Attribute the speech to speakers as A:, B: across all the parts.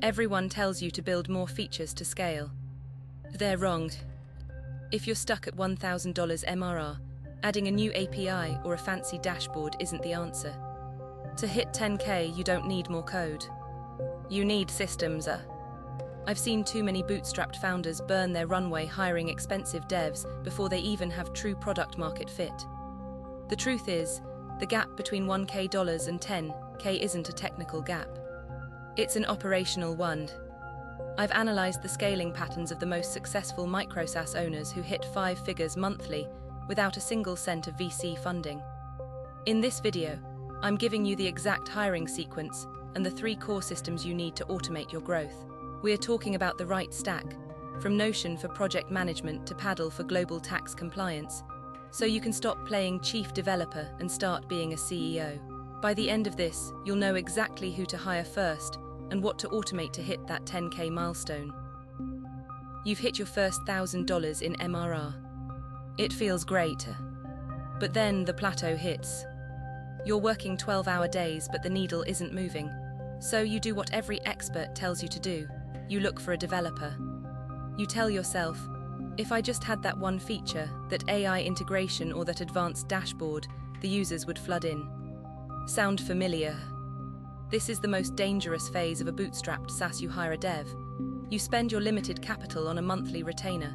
A: Everyone tells you to build more features to scale. They're wrong. If you're stuck at $1,000 MRR, adding a new API or a fancy dashboard isn't the answer. To hit 10K, you don't need more code. You need systems. I've seen too many bootstrapped founders burn their runway hiring expensive devs before they even have true product market fit. The truth is, the gap between $1K and 10K isn't a technical gap. It's an operational one. I've analyzed the scaling patterns of the most successful micro SaaS owners who hit 5 figures monthly without a single cent of VC funding. In this video, I'm giving you the exact hiring sequence and the 3 core systems you need to automate your growth. We are talking about the right stack, from Notion for project management to Paddle for global tax compliance, so you can stop playing chief developer and start being a CEO. By the end of this, you'll know exactly who to hire first and what to automate to hit that 10K milestone. You've hit your first $1,000 in MRR. It feels great. But then the plateau hits. You're working 12-hour days, but the needle isn't moving. So you do what every expert tells you to do. You look for a developer. You tell yourself, if I just had that one feature, that AI integration or that advanced dashboard, the users would flood in. Sound familiar? This is the most dangerous phase of a bootstrapped SaaS. You hire a dev. You spend your limited capital on a monthly retainer.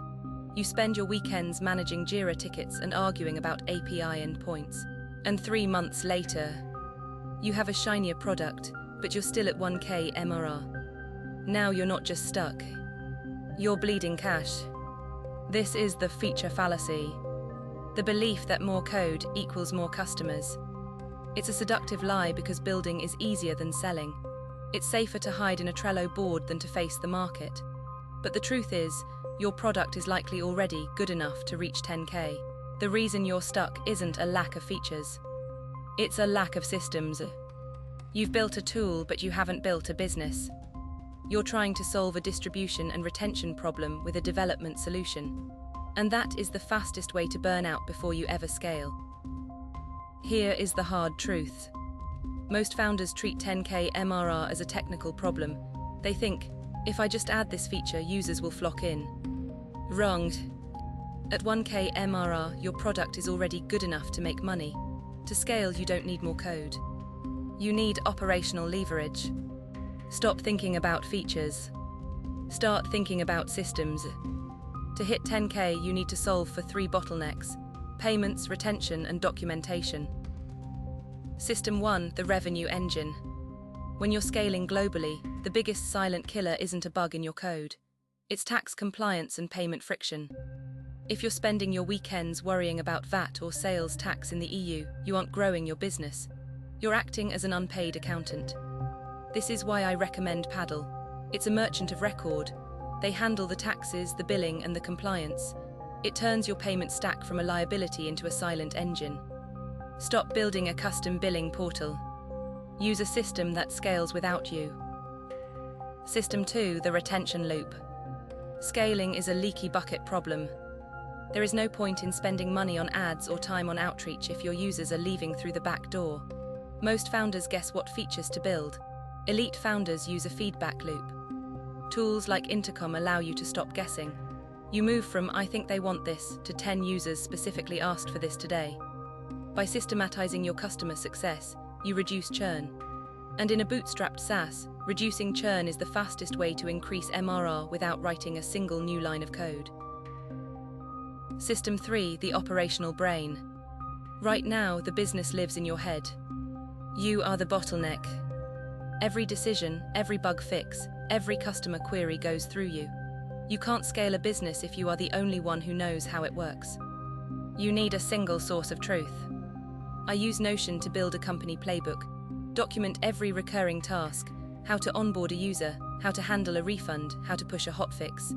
A: You spend your weekends managing Jira tickets and arguing about API endpoints. And 3 months later, you have a shinier product, but you're still at 1K MRR. Now you're not just stuck. You're bleeding cash. This is the feature fallacy. The belief that more code equals more customers. It's a seductive lie because building is easier than selling. It's safer to hide in a Trello board than to face the market. But the truth is, your product is likely already good enough to reach 10K. The reason you're stuck isn't a lack of features. It's a lack of systems. You've built a tool, but you haven't built a business. You're trying to solve a distribution and retention problem with a development solution. And that is the fastest way to burn out before you ever scale. Here is the hard truth. Most founders treat 10K MRR as a technical problem. They think, if I just add this feature, users will flock in. Wrong. At 1K MRR, your product is already good enough to make money. To scale, you don't need more code. You need operational leverage. Stop thinking about features. Start thinking about systems. To hit 10K, you need to solve for 3 bottlenecks: payments, retention, and documentation. System 1, the revenue engine. When you're scaling globally, the biggest silent killer isn't a bug in your code. It's tax compliance and payment friction. If you're spending your weekends worrying about VAT or sales tax in the EU, you aren't growing your business. You're acting as an unpaid accountant. This is why I recommend Paddle. It's a merchant of record. They handle the taxes, the billing, and the compliance. It turns your payment stack from a liability into a silent engine. Stop building a custom billing portal. Use a system that scales without you. System 2, the retention loop. Scaling is a leaky bucket problem. There is no point in spending money on ads or time on outreach if your users are leaving through the back door. Most founders guess what features to build. Elite founders use a feedback loop. Tools like Intercom allow you to stop guessing. You move from "I think they want this" to 10 users specifically asked for this today. By systematizing your customer success, you reduce churn. And in a bootstrapped SaaS, reducing churn is the fastest way to increase MRR without writing a single new line of code. System 3, the operational brain. Right now, the business lives in your head. You are the bottleneck. Every decision, every bug fix, every customer query goes through you. You can't scale a business if you are the only one who knows how it works. You need a single source of truth. I use Notion to build a company playbook, document every recurring task, how to onboard a user, how to handle a refund, how to push a hotfix.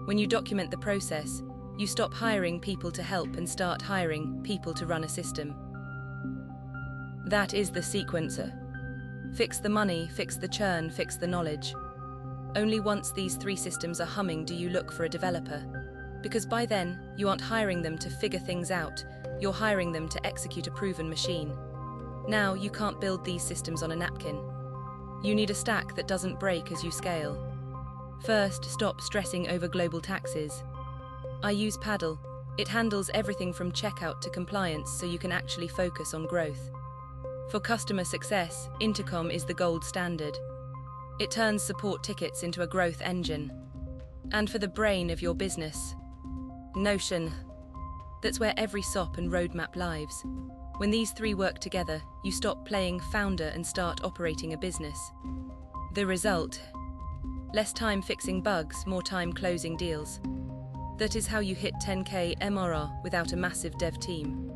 A: When you document the process, you stop hiring people to help and start hiring people to run a system. That is the sequencer. Fix the money, fix the churn, fix the knowledge. Only once these 3 systems are humming do you look for a developer. Because by then, you aren't hiring them to figure things out, you're hiring them to execute a proven machine. Now, you can't build these systems on a napkin. You need a stack that doesn't break as you scale. First, stop stressing over global taxes. I use Paddle. It handles everything from checkout to compliance so you can actually focus on growth. For customer success, Intercom is the gold standard. It turns support tickets into a growth engine. And for the brain of your business, Notion. That's where every SOP and roadmap lives. When these three work together, you stop playing founder and start operating a business. The result? Less time fixing bugs, more time closing deals. That is how you hit 10k MRR without a massive dev team.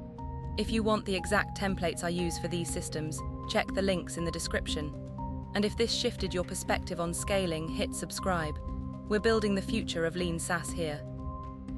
A: If you want the exact templates I use for these systems, check the links in the description. And if this shifted your perspective on scaling, hit subscribe. We're building the future of lean SaaS here.